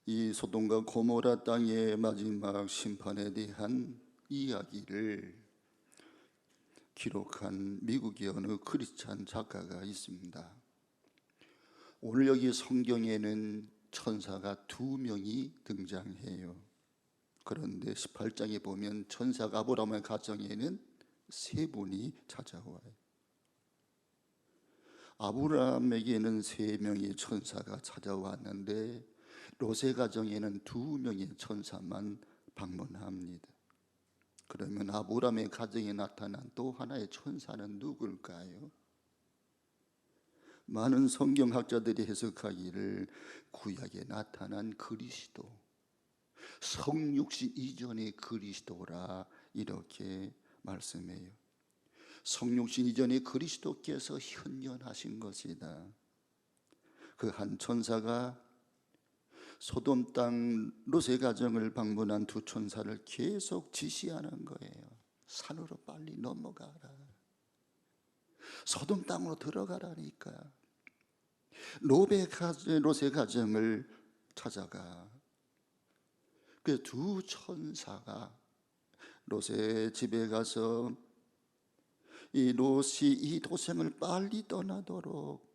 이 소돔과 고모라 땅의 마지막 심판에 대한 이야기를 기록한 미국의 어느 크리스찬 작가가 있습니다. 오늘 여기 성경에는 천사가 2명이 등장해요. 그런데 18장에 보면 천사가 아브라함의 가정에는 3분이 찾아와요. 아브라함에게는 3명의 천사가 찾아왔는데 롯의 가정에는 2명의 천사만 방문합니다. 그러면 아브라함의 가정에 나타난 또 하나의 천사는 누굴까요? 많은 성경학자들이 해석하기를 구약에 나타난 그리스도, 성육신 이전의 그리스도라 이렇게 말씀해요. 성육신 이전의 그리스도께서 현존하신 것이다. 그 한 천사가 소돔 땅 롯의 가정을 방문한 2 천사를 계속 지시하는 거예요. 산으로 빨리 넘어가라. 소돔 땅으로 들어가라니까. 롯의 가정을 찾아가. 그 2 천사가 롯의 집에 가서 이 롯이 이 도생을 빨리 떠나도록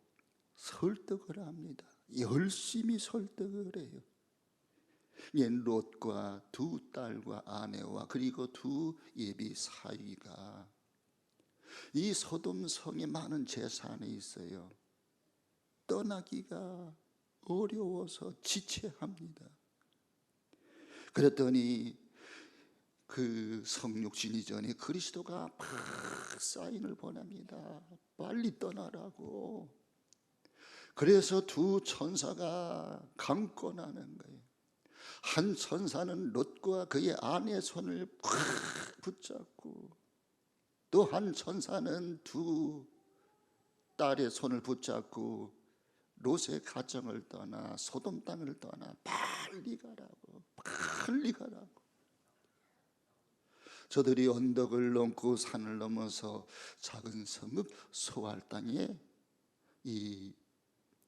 설득을 합니다. 열심히 설득을 해요. 롯과 2 딸과 아내와 그리고 2 예비 사위가 이 소돔 성에 많은 재산이 있어요. 떠나기가 어려워서 지체합니다. 그랬더니 그 성육신 이전에 그리스도가 막 사인을 보냅니다. 빨리 떠나라고. 그래서 2 천사가 강권하는 거예요. 한 천사는 롯과 그의 아내의 손을 꽉 붙잡고 또 한 천사는 2 딸의 손을 붙잡고 롯의 가정을 떠나 소돔 땅을 떠나 빨리 가라고, 빨리 가라고. 저들이 언덕을 넘고 산을 넘어서 작은 성읍 소알 땅에 이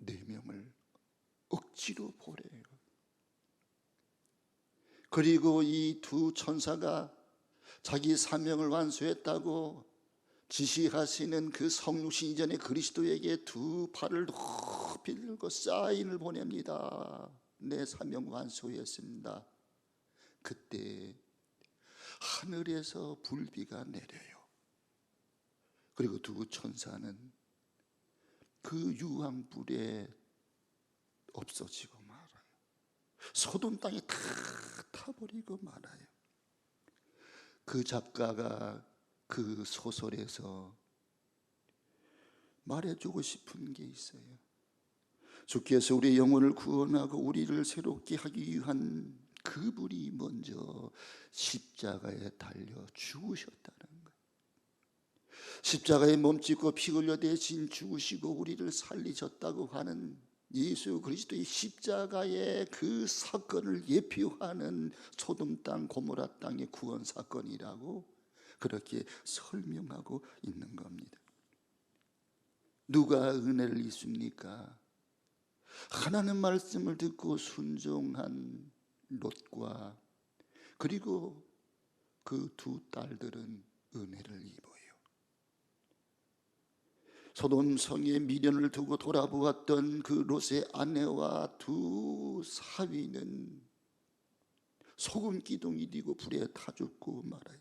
4명을 억지로 보내요. 그리고 이 2 천사가 자기 사명을 완수했다고 지시하시는 그 성육신 이전의 그리스도에게 2 팔을 높이 들고 사인을 보냅니다. 내 사명 완수했습니다. 그때 하늘에서 불비가 내려요. 그리고 2 천사는 그 유황불에 없어지고 말아요. 소돔 땅에 다 타버리고 말아요. 그 작가가 그 소설에서 말해주고 싶은 게 있어요. 주께서 우리의 영혼을 구원하고 우리를 새롭게 하기 위한 그분이 먼저 십자가에 달려 죽으셨다는 거예요. 십자가에 몸짓고 피 흘려 대신 죽으시고 우리를 살리셨다고 하는 예수 그리스도의 십자가의 그 사건을 예표하는 소돔 땅 고모라 땅의 구원 사건이라고 그렇게 설명하고 있는 겁니다. 누가 은혜를 입습니까? 하나님 말씀을 듣고 순종한 롯과 그리고 그 2 딸들은 은혜를 입어요. 소돔 성에 미련을 두고 돌아보았던 그 롯의 아내와 2 사위는 소금 기둥이 되고 불에 타 죽고 말아요.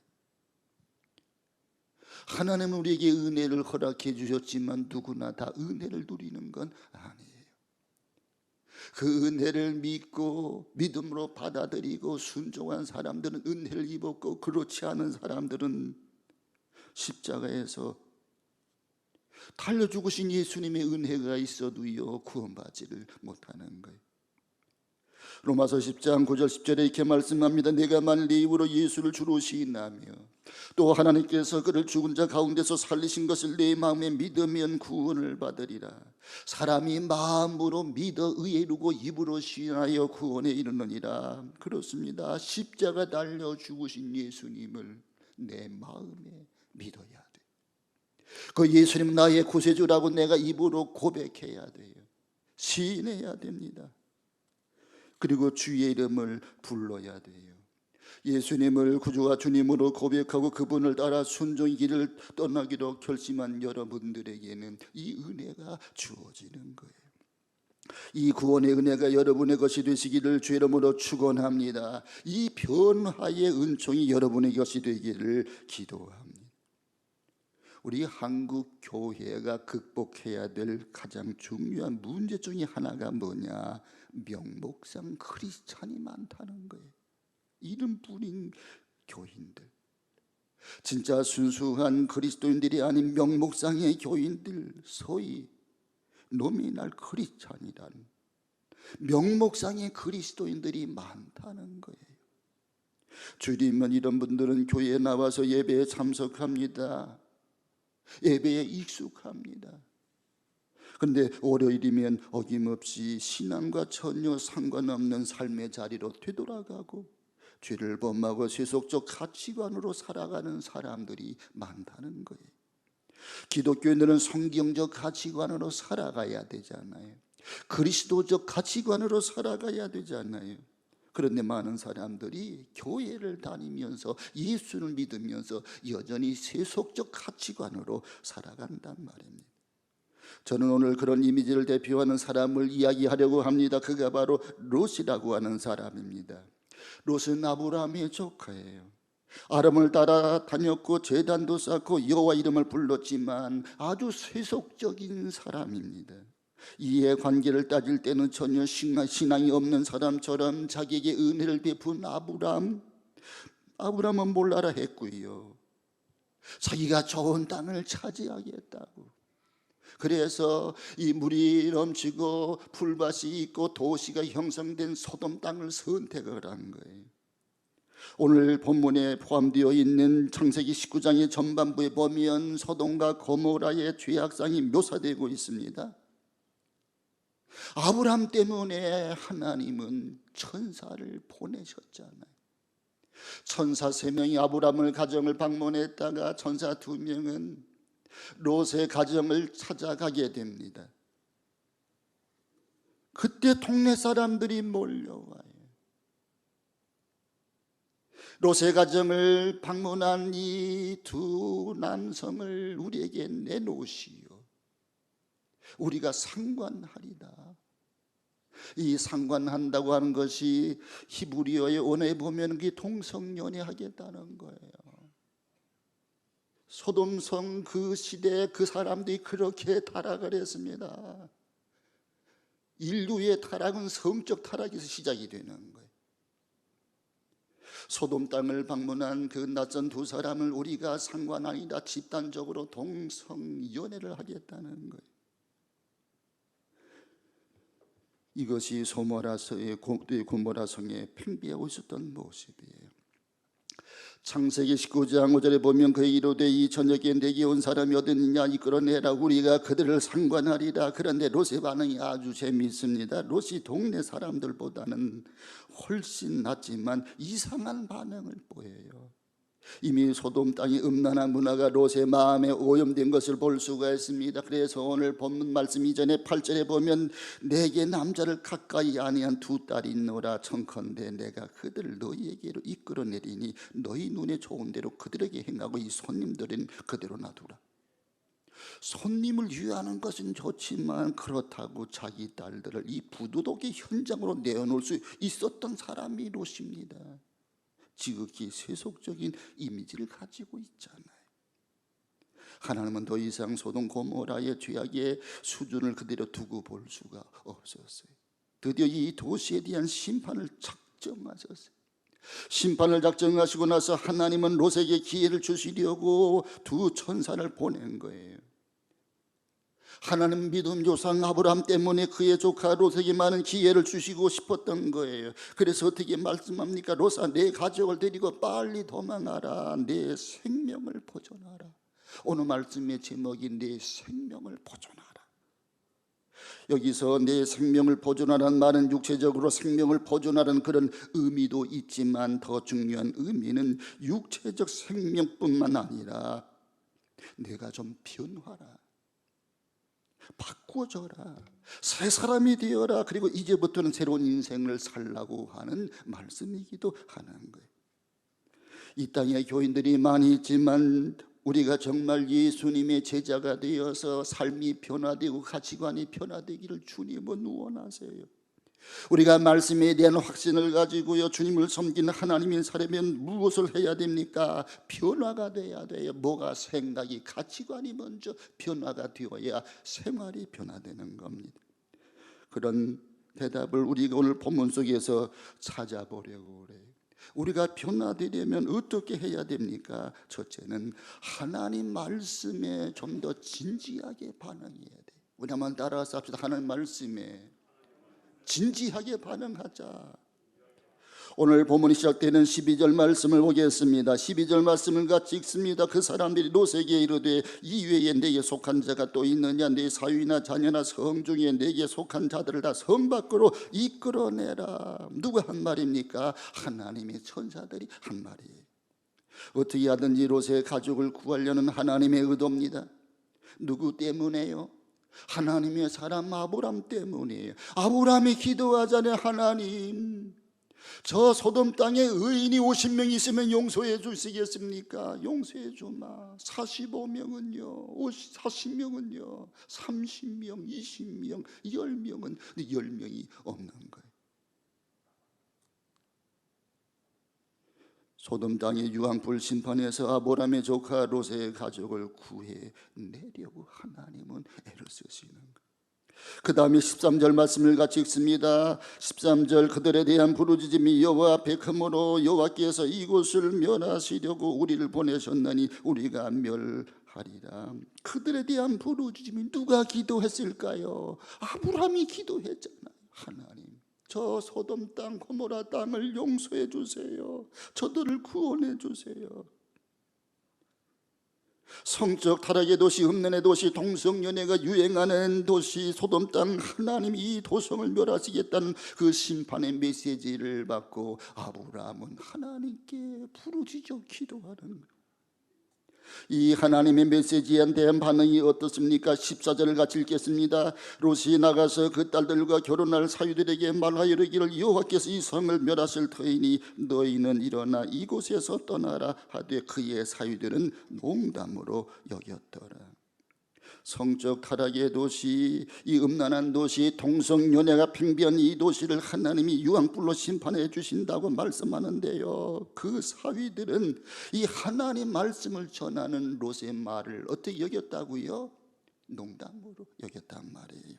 하나님은 우리에게 은혜를 허락해 주셨지만 누구나 다 은혜를 누리는 건 아니에요. 그 은혜를 믿고 믿음으로 받아들이고 순종한 사람들은 은혜를 입었고 그렇지 않은 사람들은 십자가에서 달려 죽으신 예수님의 은혜가 있어도요 구원받지를 못하는 거예요. 로마서 10장 9절 10절에 이렇게 말씀합니다. 내가 만일 네 입으로 예수를 주로 시인하며 또 하나님께서 그를 죽은 자 가운데서 살리신 것을 내 마음에 믿으면 구원을 받으리라. 사람이 마음으로 믿어 의에 이르고 입으로 시인하여 구원에 이르느니라. 그렇습니다. 십자가 달려 죽으신 예수님을 내 마음에 믿어야 돼. 그 예수님 나의 구세주라고 내가 입으로 고백해야 돼요. 시인해야 됩니다. 그리고 주의 이름을 불러야 돼요. 예수님을 구주와 주님으로 고백하고 그분을 따라 순종의 길을 떠나기로 결심한 여러분들에게는 이 은혜가 주어지는 거예요. 이 구원의 은혜가 여러분의 것이 되시기를 주 이름으로 축원합니다. 이 변화의 은총이 여러분의 것이 되기를 기도합니다. 우리 한국 교회가 극복해야 될 가장 중요한 문제 중에 하나가 뭐냐? 명목상 크리스찬이 많다는 거예요. 이름뿐인 교인들, 진짜 순수한 그리스도인들이 아닌 명목상의 교인들, 소위 노미날 크리스찬이라는 명목상의 그리스도인들이 많다는 거예요. 주일이면 이런 분들은 교회에 나와서 예배에 참석합니다. 예배에 익숙합니다. 그런데 월요일이면 어김없이 신앙과 전혀 상관없는 삶의 자리로 되돌아가고 죄를 범하고 세속적 가치관으로 살아가는 사람들이 많다는 거예요. 기독교인들은 성경적 가치관으로 살아가야 되잖아요. 그리스도적 가치관으로 살아가야 되잖아요. 그런데 많은 사람들이 교회를 다니면서 예수를 믿으면서 여전히 세속적 가치관으로 살아간단 말입니다. 저는 오늘 그런 이미지를 대표하는 사람을 이야기하려고 합니다. 그가 바로 롯이라고 하는 사람입니다. 롯은 아브라함의 조카예요. 아람을 따라다녔고 제단도 쌓고 여호와 이름을 불렀지만 아주 세속적인 사람입니다. 이해관계를 따질 때는 전혀 신앙이 없는 사람처럼 자기에게 은혜를 베푼 아브라함은 몰라라 했고요. 자기가 좋은 땅을 차지하겠다고. 그래서 이 물이 넘치고 풀밭이 있고 도시가 형성된 소돔 땅을 선택을 한 거예요. 오늘 본문에 포함되어 있는 창세기 19장의 전반부에 보면 소돔과 고모라의 죄악상이 묘사되고 있습니다. 아브라함 때문에 하나님은 천사를 보내셨잖아요. 천사 3명이 아브라함을 가정을 방문했다가 천사 2명은 롯의 가정을 찾아가게 됩니다. 그때 동네 사람들이 몰려와요. 롯의 가정을 방문한 이 2 남성을 우리에게 내놓으시오. 우리가 상관하리다. 이 상관한다고 하는 것이 히브리어의 언어에 보면 그게 동성연애 하겠다는 거예요. 소돔성 그 시대에 그 사람들이 그렇게 타락을 했습니다. 인류의 타락은 성적 타락에서 시작이 되는 거예요. 소돔 땅을 방문한 그 낯선 2 사람을 우리가 상관하니라 집단적으로 동성연애를 하겠다는 거예요. 이것이 고모라 성에 팽배하고 있었던 모습이에요. 창세기 19장 5절에 보면 그의 이르되 이 저녁에 내게 온 사람이 어딨느냐 이끌어내라 우리가 그들을 상관하리라. 그런데 롯의 반응이 아주 재미있습니다. 롯이 동네 사람들보다는 훨씬 낫지만 이상한 반응을 보여요. 이미 소돔 땅의 음란한 문화가 롯의 마음에 오염된 것을 볼 수가 있습니다. 그래서 오늘 본문 말씀 이전에 8절에 보면 내게 남자를 가까이 아니한 2 딸이 있노라. 청컨대 내가 그들을 너희에게로 이끌어내리니 너희 눈에 좋은 대로 그들에게 행하고 이 손님들은 그대로 놔두라. 손님을 유하는 것은 좋지만 그렇다고 자기 딸들을 이 부도덕의 현장으로 내어놓을 수 있었던 사람이 롯입니다. 지극히 세속적인 이미지를 가지고 있잖아요. 하나님은 더 이상 소돔 고모라의 죄악의 수준을 그대로 두고 볼 수가 없었어요. 드디어 이 도시에 대한 심판을 작정하셨어요. 심판을 작정하시고 나서 하나님은 롯에게 기회를 주시려고 2 천사를 보낸 거예요. 하나님 믿음 조상 아브라함 때문에 그의 조카 롯에게 많은 기회를 주시고 싶었던 거예요. 그래서 어떻게 말씀합니까? 롯아 내 가족을 데리고 빨리 도망하라. 내 생명을 보존하라. 오늘 말씀의 제목이 내 생명을 보존하라. 여기서 내 생명을 보존하라는 말은 육체적으로 생명을 보존하라는 그런 의미도 있지만 더 중요한 의미는 육체적 생명뿐만 아니라 내가 좀 변화라. 바꿔줘라. 새 사람이 되어라. 그리고 이제부터는 새로운 인생을 살라고 하는 말씀이기도 하는 거예요. 이 땅에 교인들이 많이 있지만 우리가 정말 예수님의 제자가 되어서 삶이 변화되고 가치관이 변화되기를 주님은 원하세요. 우리가 말씀에 대한 확신을 가지고요, 주님을 섬기는 하나님인 사람은 무엇을 해야 됩니까? 변화가 돼야 돼요. 뭐가? 생각이, 가치관이 먼저 변화가 되어야 생활이 변화되는 겁니다. 그런 대답을 우리가 오늘 본문 속에서 찾아보려고 그래요. 우리가 변화되려면 어떻게 해야 됩니까? 첫째는 하나님 말씀에 좀 더 진지하게 반응해야 돼요. 우리 한번 따라서 합시다. 하나님 말씀에 진지하게 반응하자. 오늘 본문이 시작되는 12절 말씀을 보겠습니다. 12절 말씀을 같이 읽습니다. 그 사람들이 롯에게 이르되 이외에 내게 속한 자가 또 있느냐? 내 사위나 자녀나 성 중에 내게 속한 자들을 다 성 밖으로 이끌어내라. 누가 한 말입니까? 하나님의 천사들이 한 말이에요. 어떻게 하든지 롯의 가족을 구하려는 하나님의 의도입니다. 누구 때문에요? 하나님의 사람 아브람 때문이에요. 아브람이 기도하자니 하나님, 저 소돔 땅에 의인이 50명 있으면 용서해 주시겠습니까? 용서해 주마. 45명은요, 40명은요, 30명, 20명, 10명은 10명이 없는 거예요. 소돔 땅의 유황불 심판에서 아브람의 조카 롯의 가족을 구해내려고 하나님은 애를 쓰시는 거예요. 그 다음에 13절 말씀을 같이 읽습니다. 13절 그들에 대한 부르짖음이 여호와 앞에 크므로 여호와께서 이곳을 멸하시려고 우리를 보내셨나니 우리가 멸하리라. 그들에 대한 부르짖음이 누가 기도했을까요? 아브람이 기도했잖아요. 하나님, 저 소돔 땅 고모라 땅을 용서해 주세요. 저들을 구원해 주세요. 성적 타락의 도시, 흠년의 도시, 동성연애가 유행하는 도시 소돔 땅, 하나님이 이 도성을 멸하시겠다는 그 심판의 메시지를 받고 아브라함은 하나님께 부르짖어 기도하는 거예요. 이 하나님의 메시지에 대한 반응이 어떻습니까? 14절을 같이 읽겠습니다. 롯이 나가서 그 딸들과 결혼할 사위들에게 말하여 이르기를 여호와께서 이 성을 멸하실 터이니 너희는 일어나 이곳에서 떠나라 하되 그의 사위들은 농담으로 여겼더라. 성적 타락의 도시, 이 음란한 도시, 동성연애가 팽배한 이 도시를 하나님이 유황불로 심판해 주신다고 말씀하는데요, 그 사위들은 이 하나님 말씀을 전하는 롯의 말을 어떻게 여겼다고요? 농담으로 여겼단 말이에요.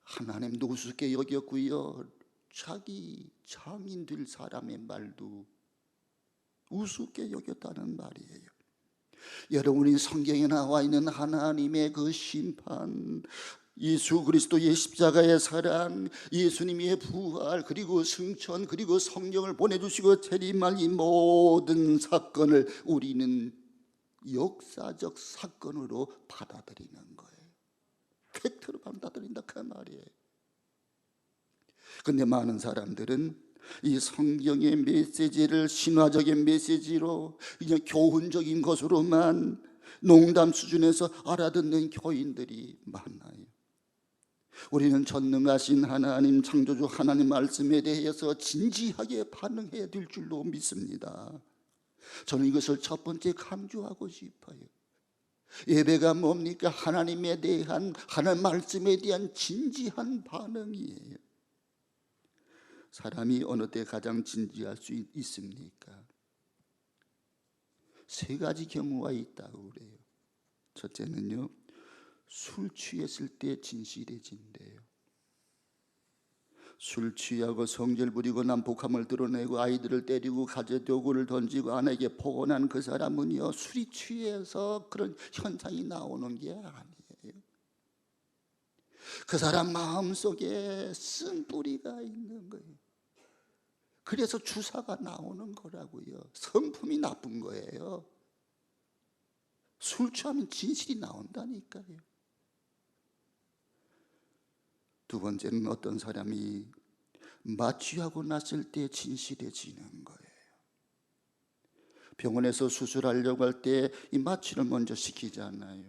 하나님도 우습게 여겼고요, 자기 장인 될 사람의 말도 우습게 여겼다는 말이에요. 여러분이 성경에 나와 있는 하나님의 그 심판, 예수 그리스도의 십자가의 사랑, 예수님의 부활, 그리고 승천, 그리고 성령을 보내주시고 재림할 이 모든 사건을 우리는 역사적 사건으로 받아들이는 거예요. 팩트로 받아들인다 그 말이에요. 근데 많은 사람들은 이 성경의 메시지를 신화적인 메시지로 그냥 교훈적인 것으로만 농담 수준에서 알아듣는 교인들이 많아요. 우리는 전능하신 하나님, 창조주 하나님 말씀에 대해서 진지하게 반응해야 될 줄로 믿습니다. 저는 이것을 첫 번째 강조하고 싶어요. 예배가 뭡니까? 하나님에 대한, 하나님 말씀에 대한 진지한 반응이에요. 사람이 어느 때 가장 진지할 수 있습니까? 세 가지 경우가 있다고 그래요. 첫째는요, 술 취했을 때 진실해진대요. 술 취하고 성질 부리고 난폭함을 드러내고 아이들을 때리고 가재도구를 던지고 아내에게 폭언한 그 사람은요, 술이 취해서 그런 현상이 나오는 게 아니에요. 그 사람 마음속에 쓴뿌리가 있는 거예요. 그래서 주사가 나오는 거라고요. 성품이 나쁜 거예요. 술 취하면 진실이 나온다니까요. 두 번째는 어떤 사람이 마취하고 났을 때 진실해지는 거예요. 병원에서 수술하려고 할 때 이 마취를 먼저 시키잖아요.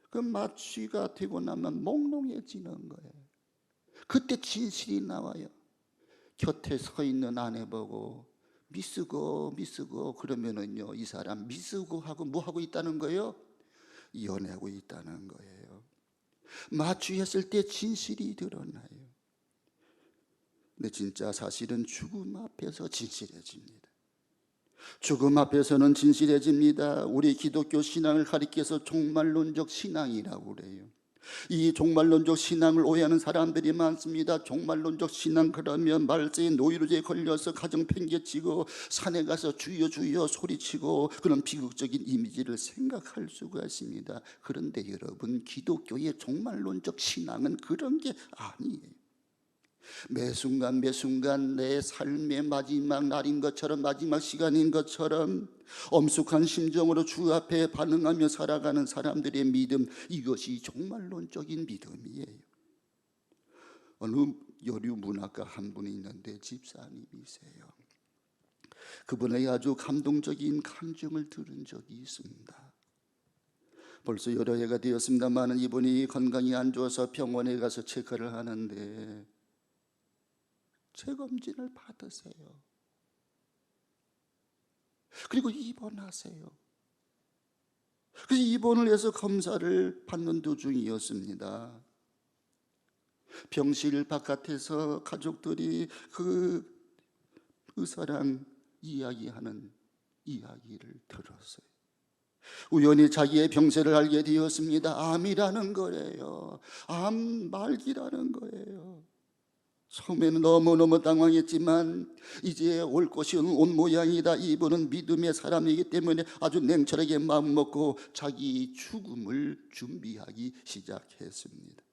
그 마취가 되고 나면 몽롱해지는 거예요. 그때 진실이 나와요. 곁에 서 있는 아내 보고 미쓰고 그러면은요, 이 사람 미쓰고 하고 뭐 하고 있다는 거예요? 연애하고 있다는 거예요. 마취했을 때 진실이 드러나요. 근데 진짜 사실은 죽음 앞에서 진실해집니다. 죽음 앞에서는 진실해집니다. 우리 기독교 신앙을 가리켜서 종말론적 신앙이라고 그래요. 이 종말론적 신앙을 오해하는 사람들이 많습니다. 종말론적 신앙 그러면 말세에 노이로제에 걸려서 가정 팽개치고 산에 가서 주여 주여 소리치고 그런 비극적인 이미지를 생각할 수가 있습니다. 그런데 여러분, 기독교의 종말론적 신앙은 그런 게 아니에요. 매 순간 매 순간 내 삶의 마지막 날인 것처럼, 마지막 시간인 것처럼 엄숙한 심정으로 주 앞에 반응하며 살아가는 사람들의 믿음, 이것이 종말론적인 믿음이에요. 어느 여류 문학가 한 분이 있는데 집사님이세요. 그분의 아주 감동적인 간증을 들은 적이 있습니다. 벌써 여러 해가 되었습니다만 이분이 건강이 안 좋아서 병원에 가서 체크를 하는데 재검진을 받으세요. 그리고 입원하세요. 그래서 입원을 해서 검사를 받는 도중이었습니다. 병실 바깥에서 가족들이 그 의사랑 이야기하는 이야기를 들었어요. 우연히 자기의 병세를 알게 되었습니다. 암이라는 거예요. 암 말기라는 거예요. 처음에는 너무너무 당황했지만 이제 올 것이 온 모양이다. 이분은 믿음의 사람이기 때문에 아주 냉철하게 마음먹고 자기 죽음을 준비하기 시작했습니다.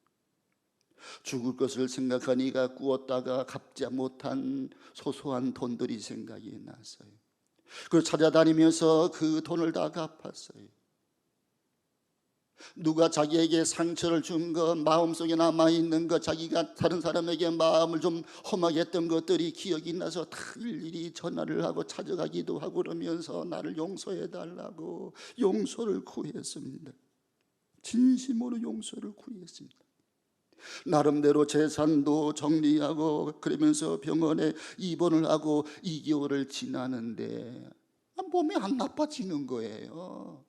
죽을 것을 생각하니까 꾸었다가 갚지 못한 소소한 돈들이 생각이 났어요. 그걸 찾아다니면서 그 돈을 다 갚았어요. 누가 자기에게 상처를 준 것, 마음속에 남아있는 것, 자기가 다른 사람에게 마음을 좀 험하게 했던 것들이 기억이 나서 다 일일이 전화를 하고 찾아가기도 하고 그러면서 나를 용서해달라고 용서를 구했습니다. 진심으로 용서를 구했습니다. 나름대로 재산도 정리하고 그러면서 병원에 입원을 하고 2개월을 지나는데 몸이 안 나빠지는 거예요.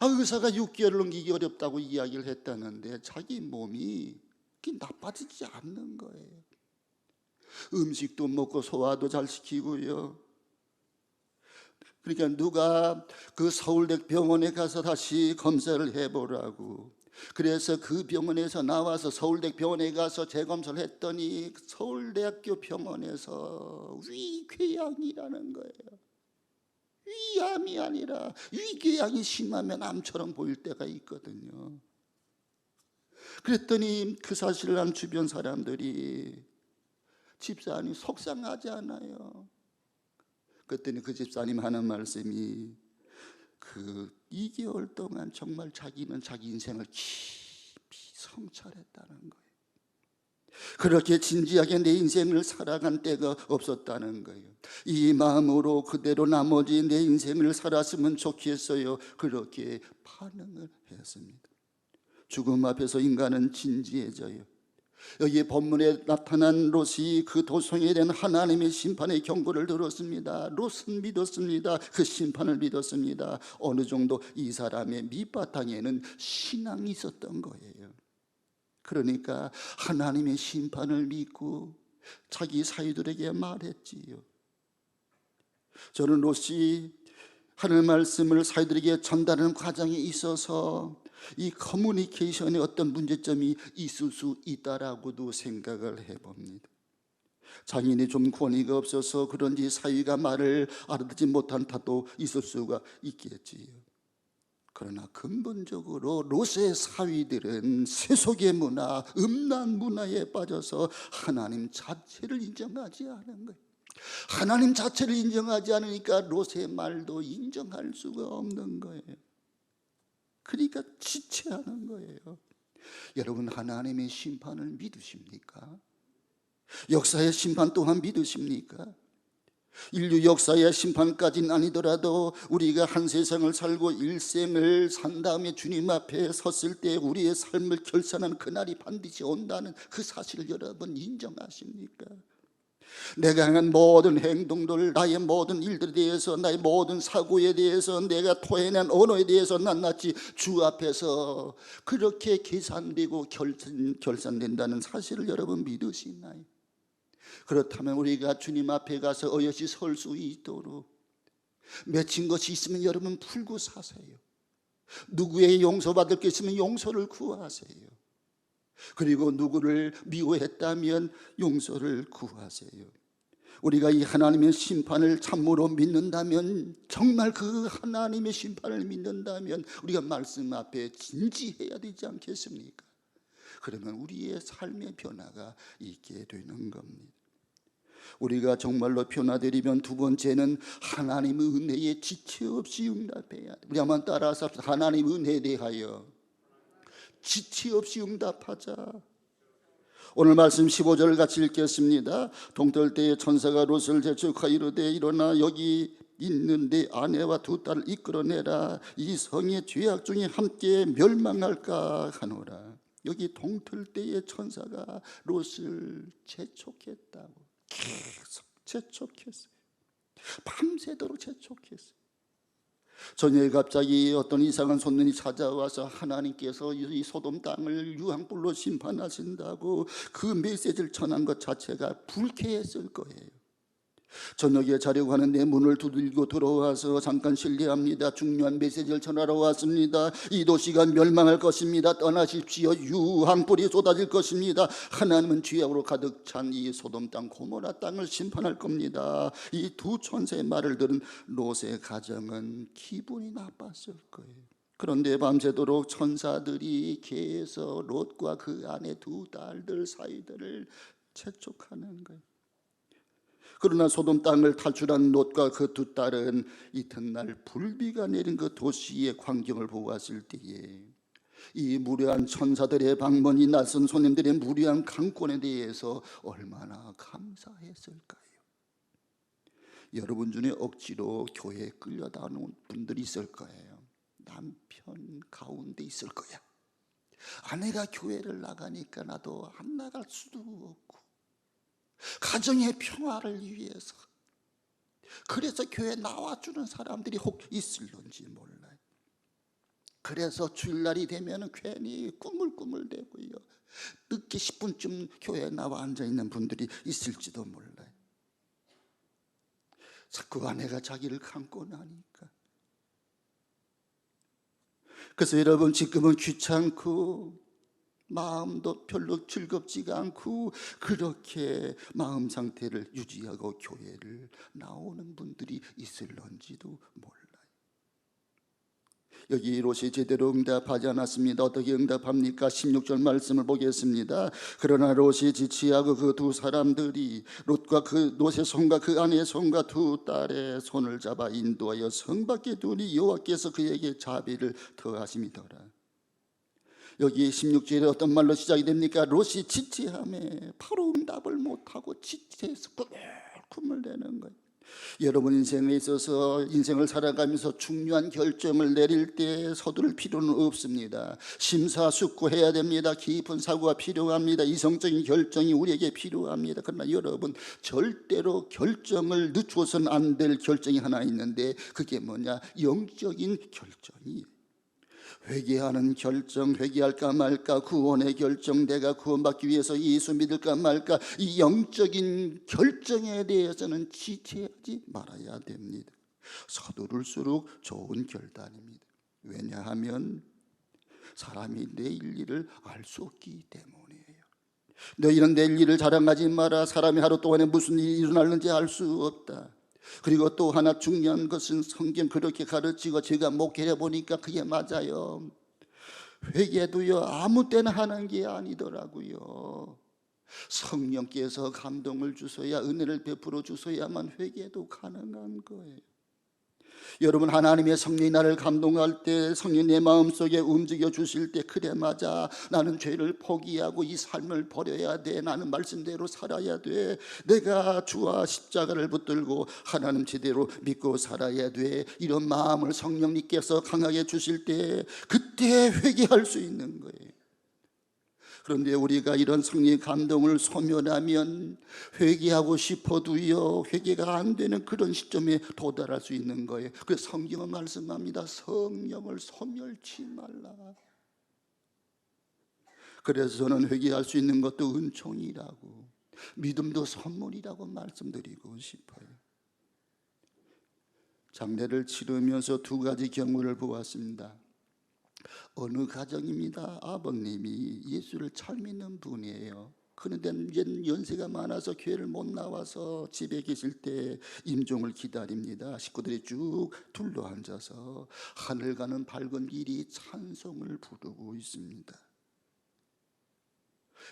의사가 6개월을 넘기기 어렵다고 이야기를 했다는데 자기 몸이 나빠지지 않는 거예요. 음식도 먹고 소화도 잘 시키고요. 그러니까 누가 그 서울대 병원에 가서 다시 검사를 해보라고, 그래서 그 병원에서 나와서 서울대 병원에 가서 재검사를 했더니 서울대학교 병원에서 위궤양이라는 거예요. 위암이 아니라 위궤양이 심하면 암처럼 보일 때가 있거든요. 그랬더니 그 사실을 안 주변 사람들이 집사님 속상하지 않아요? 그랬더니 그 집사님 하는 말씀이 그 2개월 동안 정말 자기는 자기 인생을 깊이 성찰했다는 거예요. 그렇게 진지하게 내 인생을 살아간 때가 없었다는 거예요. 이 마음으로 그대로 나머지 내 인생을 살았으면 좋겠어요. 그렇게 반응을 했습니다. 죽음 앞에서 인간은 진지해져요. 여기 본문에 나타난 롯이 그 도성에 대한 하나님의 심판의 경고를 들었습니다. 롯은 믿었습니다. 그 심판을 믿었습니다. 어느 정도 이 사람의 밑바탕에는 신앙이 있었던 거예요. 그러니까 하나님의 심판을 믿고 자기 사위들에게 말했지요. 저는 롯이 하늘 말씀을 사위들에게 전달하는 과정에 있어서 이 커뮤니케이션에 어떤 문제점이 있을 수 있다라고도 생각을 해봅니다. 장인이 좀 권위가 없어서 그런지 사위가 말을 알아듣지 못한 탓도 있을 수가 있겠지요. 그러나 근본적으로 롯의 사위들은 세속의 문화, 음란 문화에 빠져서 하나님 자체를 인정하지 않은 거예요. 하나님 자체를 인정하지 않으니까 롯의 말도 인정할 수가 없는 거예요. 그러니까 지체하는 거예요. 여러분, 하나님의 심판을 믿으십니까? 역사의 심판 또한 믿으십니까? 인류 역사의 심판까지는 아니더라도 우리가 한 세상을 살고 일생을 산 다음에 주님 앞에 섰을 때 우리의 삶을 결산하는 그날이 반드시 온다는 그 사실을 여러분 인정하십니까? 내가 행한 모든 행동들, 나의 모든 일들에 대해서, 나의 모든 사고에 대해서, 내가 토해낸 언어에 대해서 낱낱이 주 앞에서 그렇게 계산되고 결산된다는 사실을 여러분 믿으시나요? 그렇다면 우리가 주님 앞에 가서 어여시 설 수 있도록 맺힌 것이 있으면 여러분 풀고 사세요. 누구의 용서받을 게 있으면 용서를 구하세요. 그리고 누구를 미워했다면 용서를 구하세요. 우리가 이 하나님의 심판을 참으로 믿는다면, 정말 그 하나님의 심판을 믿는다면 우리가 말씀 앞에 진지해야 되지 않겠습니까? 그러면 우리의 삶의 변화가 있게 되는 겁니다. 우리가 정말로 변화되려면 두 번째는 하나님의 은혜에 지체 없이 응답해야 돼. 우리 한번 따라서 합시다. 하나님의 은혜에 대하여 지체 없이 응답하자. 오늘 말씀 15절 같이 읽겠습니다. 동떨 때에 천사가 롯을 재촉하여 이르되 일어나 여기 있는 내 아내와 두 딸을 이끌어내라. 이 성의 죄악 중에 함께 멸망할까 하노라. 여기 동떨 때에 천사가 롯을 재촉했다고. 계속 재촉했어요. 밤새도록 재촉했어요. 저녁에 갑자기 어떤 이상한 손님이 찾아와서 하나님께서 이 소돔 땅을 유황불로 심판하신다고 그 메시지를 전한 것 자체가 불쾌했을 거예요. 저녁에 자려고 하는데 문을 두들고 들어와서 잠깐 실례합니다. 중요한 메시지를 전하러 왔습니다. 이 도시가 멸망할 것입니다. 떠나십시오. 유황불이 쏟아질 것입니다. 하나님은 죄악으로 가득 찬 이 소돔 땅 고모라 땅을 심판할 겁니다. 이 두 천사의 말을 들은 롯의 가정은 기분이 나빴을 거예요. 그런데 밤새도록 천사들이 계속 롯과 그 아내 두 딸들 사이들을 재촉하는 거예요. 그러나 소돔 땅을 탈출한 롯과 그 두 딸은 이튿날 불비가 내린 그 도시의 광경을 보았을 때에 이 무례한 천사들의 방문이, 낯선 손님들의 무례한 강권에 대해서 얼마나 감사했을까요? 여러분 중에 억지로 교회에 끌려다오는 분들이 있을 거예요. 남편 가운데 있을 거야. 아내가 교회를 나가니까 나도 안 나갈 수도 없고, 가정의 평화를 위해서 그래서 교회 나와주는 사람들이 혹 있을런지 몰라요. 그래서 주일날이 되면 괜히 꾸물꾸물대고요, 늦게 10분쯤 교회에 나와 앉아있는 분들이 있을지도 몰라요. 자꾸 아내가 자기를 감고 나니까. 그래서 여러분, 지금은 귀찮고 마음도 별로 즐겁지가 않고 그렇게 마음 상태를 유지하고 교회를 나오는 분들이 있을런지도 몰라요. 여기 롯이 제대로 응답하지 않았습니다. 어떻게 응답합니까? 16절 말씀을 보겠습니다. 그러나 롯이 지치하고 그 두 사람들이 롯과 그 롯의 손과 그 아내의 손과 두 딸의 손을 잡아 인도하여 성 밖에 두니 여호와께서 그에게 자비를 더하심이더라. 여기 16절에 어떤 말로 시작이 됩니까? 롯이 지체함에 바로 응답을 못하고 지체해서 꿈을 내는 거예요. 여러분 인생에 있어서 인생을 살아가면서 중요한 결정을 내릴 때 서두를 필요는 없습니다. 심사숙고해야 됩니다. 깊은 사고가 필요합니다. 이성적인 결정이 우리에게 필요합니다. 그러나 여러분, 절대로 결정을 늦춰서는 안 될 결정이 하나 있는데 그게 뭐냐? 영적인 결정이에요. 회개하는 결정, 회개할까 말까, 구원의 결정, 내가 구원받기 위해서 예수 믿을까 말까, 이 영적인 결정에 대해서는 지체하지 말아야 됩니다. 서두를수록 좋은 결단입니다. 왜냐하면 사람이 내일 일을 알 수 없기 때문이에요. 너희는 내일 일을 자랑하지 마라. 사람이 하루 동안에 무슨 일이 일어나는지 알 수 없다. 그리고 또 하나 중요한 것은 성경 그렇게 가르치고 제가 목회해 보니까 그게 맞아요. 회개도요, 아무 때나 하는 게 아니더라고요. 성령께서 감동을 주셔야, 은혜를 베풀어 주셔야만 회개도 가능한 거예요. 여러분, 하나님의 성령이 나를 감동할 때, 성령이 내 마음속에 움직여 주실 때, 그래 맞아, 나는 죄를 포기하고 이 삶을 버려야 돼, 나는 말씀대로 살아야 돼, 내가 주와 십자가를 붙들고 하나님 제대로 믿고 살아야 돼, 이런 마음을 성령님께서 강하게 주실 때 그때 회개할 수 있는 거예요. 그런데 우리가 이런 성령의 감동을 소멸하면 회개하고 싶어도요, 회개가 안 되는 그런 시점에 도달할 수 있는 거예요. 그래서 성경은 말씀합니다. 성령을 소멸치 말라. 그래서 저는 회개할 수 있는 것도 은총이라고, 믿음도 선물이라고 말씀드리고 싶어요. 장례를 치르면서 두 가지 경우를 보았습니다. 어느 가정입니다. 아버님이 예수를 잘 믿는 분이에요. 그런데 이제 연세가 많아서 교회를 못 나와서 집에 계실 때 임종을 기다립니다. 식구들이 쭉 둘러앉아서 하늘 가는 밝은 길이 찬송을 부르고 있습니다.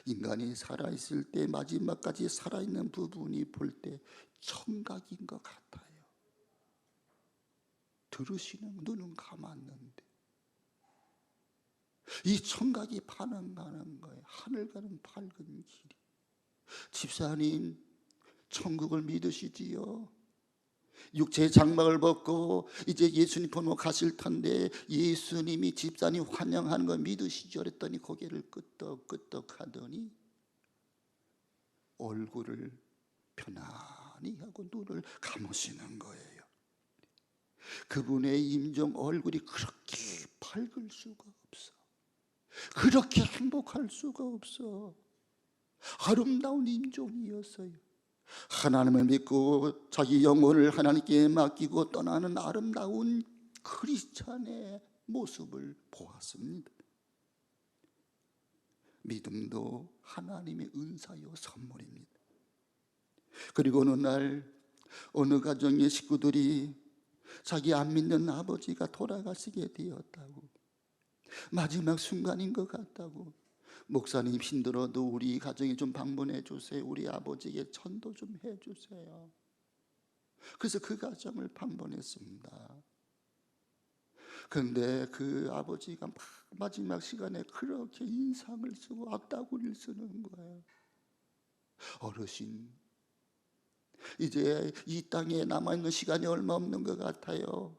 인간이 살아있을 때 마지막까지 살아있는 부분이 볼 때 청각인 것 같아요. 들으시는 눈은 감았는데 이 청각이 반응하는 거예요. 하늘 가는 밝은 길이. 집사님, 천국을 믿으시지요? 육체의 장막을 벗고 이제 예수님 보러 가실 텐데 예수님이 집사님 환영하는 거 믿으시죠? 그랬더니 고개를 끄덕끄덕 하더니 얼굴을 편안히 하고 눈을 감으시는 거예요. 그분의 임종 얼굴이 그렇게 밝을 수가 없어. 그렇게 행복할 수가 없어. 아름다운 임종이었어요. 하나님을 믿고 자기 영혼을 하나님께 맡기고 떠나는 아름다운 크리스찬의 모습을 보았습니다. 믿음도 하나님의 은사요 선물입니다. 그리고 어느 날 어느 가정의 식구들이 자기 안 믿는 아버지가 돌아가시게 되었다고, 마지막 순간인 것 같다고, 목사님 힘들어도 우리 가정에 좀 방문해 주세요, 우리 아버지에게 전도 좀 해 주세요. 그래서 그 가정을 방문했습니다. 그런데 그 아버지가 마지막 시간에 그렇게 인상을 쓰고 악다구리를 쓰는 거예요. 어르신, 이제 이 땅에 남아있는 시간이 얼마 없는 것 같아요.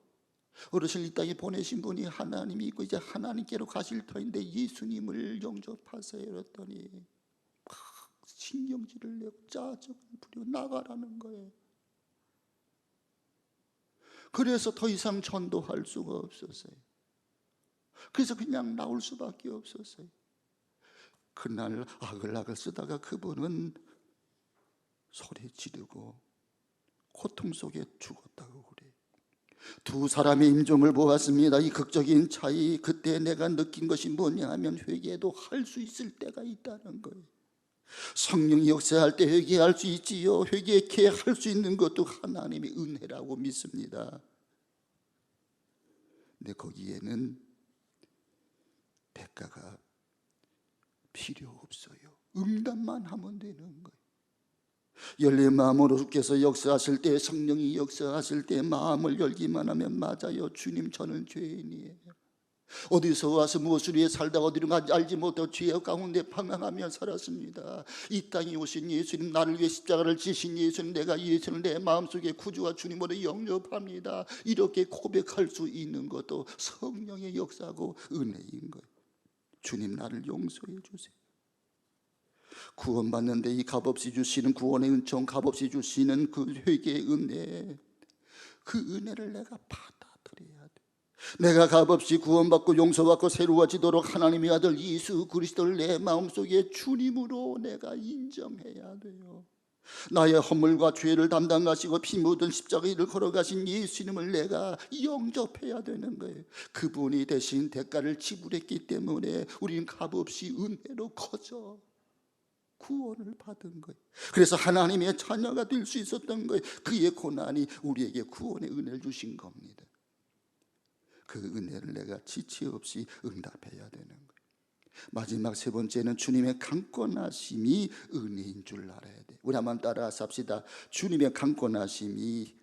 어르신 이 땅에 보내신 분이 하나님이 있고 이제 하나님께로 가실 터인데 예수님을 영접하세요. 그랬더니 막 신경질을 내고 짜증을 부리고 나가라는 거예요. 그래서 더 이상 전도할 수가 없었어요. 그래서 그냥 나올 수밖에 없었어요. 그날 아글아글 쓰다가 그분은 소리 지르고 고통 속에 죽었다고 그래요. 두 사람의 임종을 보았습니다. 이 극적인 차이, 그때 내가 느낀 것이 뭐냐 하면 회개도 할 수 있을 때가 있다는 거예요. 성령이 역사할 때 회개할 수 있지요. 회개케 할 수 있는 것도 하나님의 은혜라고 믿습니다. 근데 거기에는 대가가 필요 없어요. 응답만 하면 되는 거예요. 열린 마음으로 주께서 역사하실 때, 성령이 역사하실 때 마음을 열기만 하면 맞아요. 주님, 저는 죄인이에요. 어디서 와서 무엇을 위해 살다 어디로 가지 알지 못하고 죄 가운데 방황하며 살았습니다. 이 땅에 오신 예수님, 나를 위해 십자가를 지신 예수님, 내가 예수를 내 마음속에 구주와 주님으로 영접합니다. 이렇게 고백할 수 있는 것도 성령의 역사고 은혜인 거예요. 주님, 나를 용서해 주세요. 구원받는데 이 값없이 주시는 구원의 은총, 값없이 주시는 그 회개의 은혜, 그 은혜를 내가 받아들여야 돼. 내가 값없이 구원받고 용서받고 새로워지도록 하나님의 아들 예수 그리스도를 내 마음속에 주님으로 내가 인정해야 돼요. 나의 허물과 죄를 담당하시고 피 묻은 십자가 일을 걸어가신 예수님을 내가 영접해야 되는 거예요. 그분이 대신 대가를 지불했기 때문에 우리는 값없이 은혜로 거저 구원을 받은 거예요. 그래서 하나님의 자녀가 될 수 있었던 거예요. 그의 고난이 우리에게 구원의 은혜를 주신 겁니다. 그 은혜를 내가 지체 없이 응답해야 되는 거예요. 마지막 세 번째는 주님의 강권하심이 은혜인 줄 알아야 돼요. 우리 한번 따라서 합시다. 주님의 강권하심이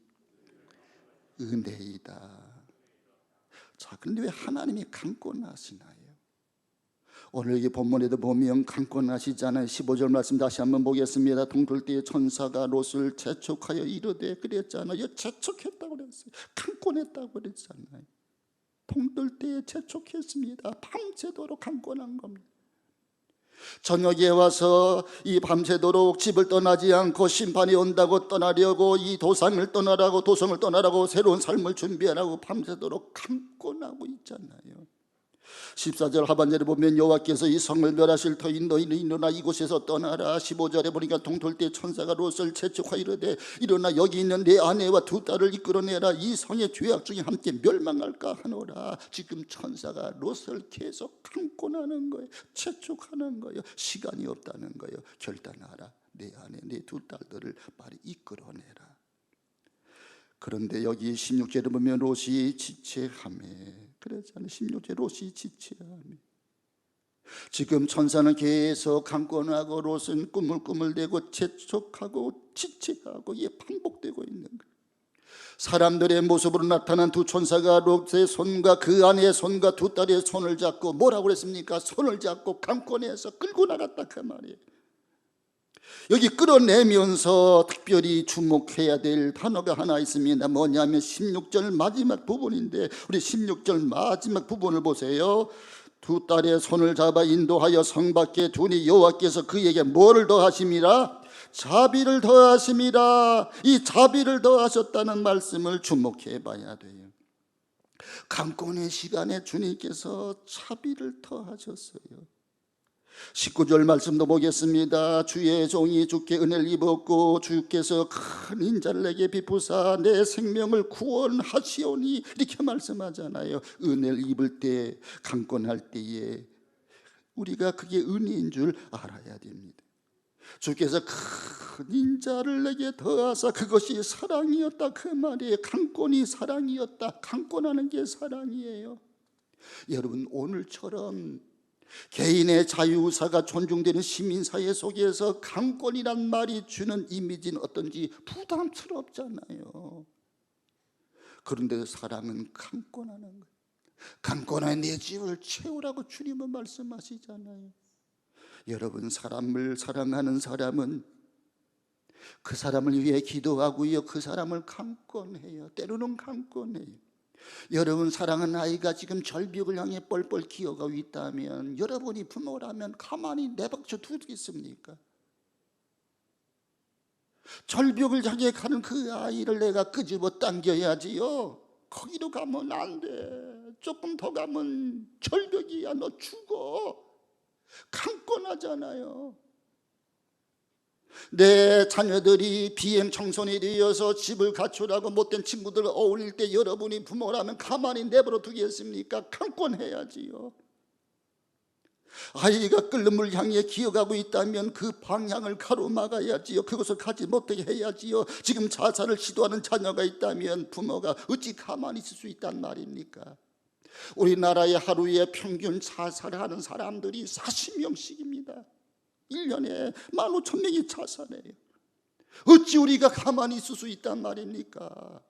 은혜이다. 자, 그런데 왜 하나님이 강권하시나요? 오늘 이 본문에도 보면 강권하시잖아요. 15절 말씀 다시 한번 보겠습니다. 동틀 때에 천사가 롯을 재촉하여 이르되, 그랬잖아요. 재촉했다고 그랬어요. 강권했다고 그랬잖아요. 동틀 때에 재촉했습니다. 밤새도록 강권한 겁니다. 저녁에 와서 이 밤새도록 집을 떠나지 않고 심판이 온다고 떠나려고, 이 도성을 떠나라고 새로운 삶을 준비하라고 밤새도록 강권하고 있잖아요. 14절 하반절에 보면 여호와께서 이 성을 멸하실 터인 너희는 일어나 이곳에서 떠나라. 15절에 보니까 동틀 때 천사가 롯을 재촉하여 이르되, 일어나 여기 있는 내 아내와 두 딸을 이끌어내라. 이 성의 죄악 중에 함께 멸망할까 하노라. 지금 천사가 롯을 계속 강권하는 거예요. 재촉하는 거예요. 시간이 없다는 거예요. 결단하라. 내 아내 내 두 딸들을 빨리 이끌어내라. 그런데 여기 16절에 보면 롯이 지체하며, 그러잖아요. 16절 롯이 지체하며. 지금 천사는 계속 강권하고 롯은 꾸물꾸물대고 재촉하고 지체하고, 이게 반복되고 있는 거예요. 사람들의 모습으로 나타난 두 천사가 롯의 손과 그 아내의 손과 두 딸의 손을 잡고, 뭐라고 그랬습니까? 손을 잡고 강권해서 끌고 나갔다 그 말이에요. 여기 끌어내면서 특별히 주목해야 될 단어가 하나 있습니다. 뭐냐면 16절 마지막 부분인데, 우리 16절 마지막 부분을 보세요. 두 딸의 손을 잡아 인도하여 성 밖에 두니 여호와께서 그에게 뭐를 더하심이라? 자비를 더하심이라. 이 자비를 더하셨다는 말씀을 주목해 봐야 돼요. 강권의 시간에 주님께서 자비를 더하셨어요. 19절 말씀도 보겠습니다. 주의 종이 주께 은혜를 입었고 주께서 큰 인자를 내게 베푸사 내 생명을 구원하시오니, 이렇게 말씀하잖아요. 은혜를 입을 때, 강권할 때에 우리가 그게 은혜인 줄 알아야 됩니다. 주께서 큰 인자를 내게 더하사, 그것이 사랑이었다 그 말이에요. 강권이 사랑이었다. 강권하는 게 사랑이에요. 여러분, 오늘처럼 개인의 자유의사가 존중되는 시민사회 속에서 강권이란 말이 주는 이미지는 어떤지 부담스럽잖아요. 그런데 사랑은 강권하는 거예요. 강권하여 내 집을 채우라고 주님은 말씀하시잖아요. 여러분, 사람을 사랑하는 사람은 그 사람을 위해 기도하고요, 그 사람을 강권해요. 때로는 강권해요. 여러분, 사랑하는 아이가 지금 절벽을 향해 뻘뻘 기어가고 있다면 여러분이 부모라면 가만히 내버려 두겠습니까? 절벽을 향해 가는 그 아이를 내가 끄집어 당겨야지요. 거기로 가면 안 돼. 조금 더 가면 절벽이야. 너 죽어. 강권하잖아요. 내 자녀들이 비행 청소년이 되어서 집을 갖추라고 못된 친구들 어울릴 때 여러분이 부모라면 가만히 내버려 두겠습니까? 강권해야지요. 아이가 끓는 물 향해 기어가고 있다면 그 방향을 가로막아야지요. 그것을 가지 못하게 해야지요. 지금 자살을 시도하는 자녀가 있다면 부모가 어찌 가만히 있을 수 있단 말입니까? 우리나라의 하루에 평균 자살하는 사람들이 40명씩입니다. 1년에 15,000명이 자살해요. 어찌 우리가 가만히 있을 수 있단 말입니까?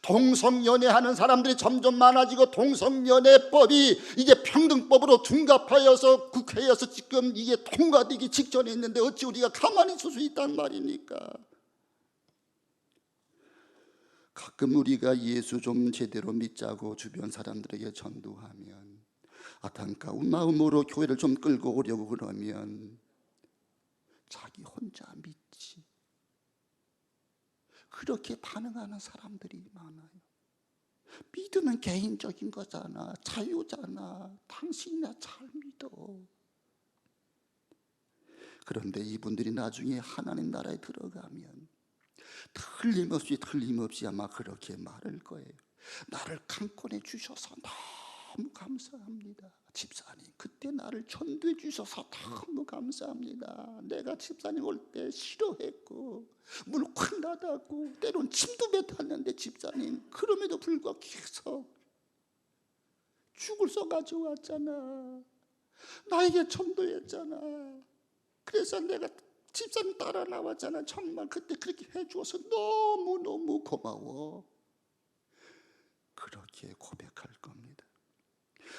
동성연애하는 사람들이 점점 많아지고 동성연애법이 이제 평등법으로 둔갑하여서 국회에서 지금 이게 통과되기 직전에 있는데 어찌 우리가 가만히 있을 수 있단 말입니까? 가끔 우리가 예수 좀 제대로 믿자고 주변 사람들에게 전도하면, 안타까운 마음으로 교회를 좀 끌고 오려고 그러면 자기 혼자 믿지, 그렇게 반응하는 사람들이 많아요. 믿음은 개인적인 거잖아. 자유잖아. 당신이나 잘 믿어. 그런데 이분들이 나중에 하나님 나라에 들어가면 틀림없이 아마 그렇게 말할 거예요. 나를 강권해 주셔서 너무 감사합니다. 집사님, 그때 나를 전도해 주셔서 너무 감사합니다. 내가 집사님 올 때 싫어했고 물 확 나다고 때론 침도 뱉었는데 집사님 그럼에도 불구하고 계속 죽을 써 가지고 왔잖아. 나에게 전도했잖아. 그래서 내가 집사님 따라 나왔잖아. 정말 그때 그렇게 해주어서 너무너무 고마워. 이렇게 고백할 겁니다.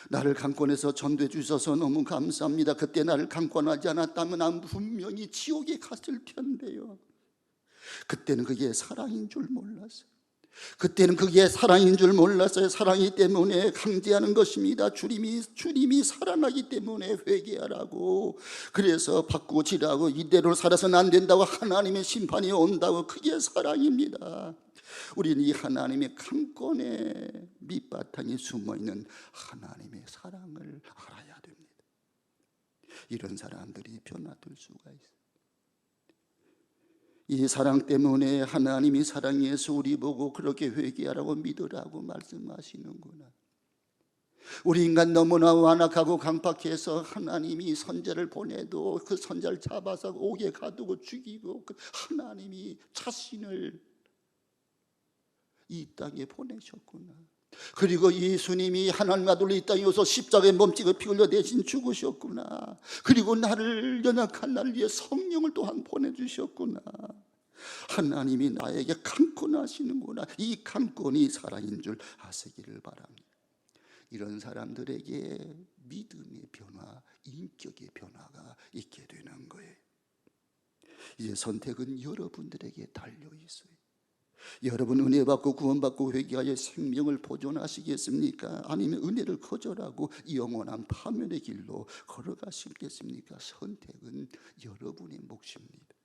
나를 강권해서 전도해 주셔서 너무 감사합니다. 그때 나를 강권하지 않았다면 난 분명히 지옥에 갔을 텐데요. 그때는 그게 사랑인 줄 몰랐어요. 그때는 그게 사랑인 줄 몰랐어요. 사랑이 때문에 강제하는 것입니다. 주님이 사랑하기 때문에 회개하라고. 그래서 바꾸지라고, 이대로 살아서는 안 된다고, 하나님의 심판이 온다고. 그게 사랑입니다. 우리는 이 하나님의 강권의 밑바탕에 숨어있는 하나님의 사랑을 알아야 됩니다. 이런 사람들이 변화될 수가 있어요. 이 사랑 때문에 하나님이 사랑해서 우리 보고 그렇게 회개하라고 믿으라고 말씀하시는구나. 우리 인간 너무나 완악하고 강팍해서 하나님이 선자를 보내도 그 선자를 잡아서 옥에 가두고 죽이고, 하나님이 자신을 이 땅에 보내셨구나. 그리고 예수님이 하나님과 둘리 이 땅에 오셔서 십자가에 몸짓고 피 흘려 대신 죽으셨구나. 그리고 나를, 연약한 나를 위해 성령을 또한 보내주셨구나. 하나님이 나에게 강권하시는구나. 이 강권이 사랑인 줄 아시기를 바랍니다. 이런 사람들에게 믿음의 변화, 인격의 변화가 있게 되는 거예요. 이제 선택은 여러분들에게 달려 있어요. 여러분 은혜 받고 구원받고 회개하여 생명을 보존하시겠습니까? 아니면 은혜를 거절하고 영원한 파멸의 길로 걸어가시겠습니까? 선택은 여러분의 몫입니다.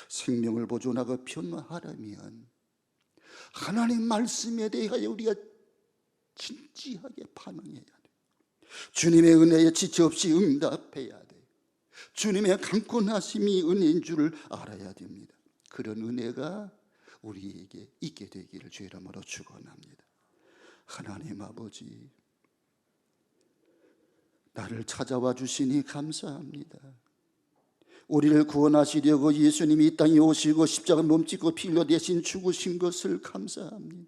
생명을 보존하고 변화하려면 하나님 말씀에 대하여 우리가 진지하게 반응해야 돼요. 주님의 은혜에 지체 없이 응답해야 돼요. 주님의 강권하심이 은혜인 줄 알아야 됩니다. 그런 은혜가 우리에게 있게 되기를 주의 이름으로 축원합니다. 하나님 아버지, 나를 찾아와 주시니 감사합니다. 우리를 구원하시려고 예수님이 이 땅에 오시고 십자가 몸짓고 피 흘려 대신 죽으신 것을 감사합니다.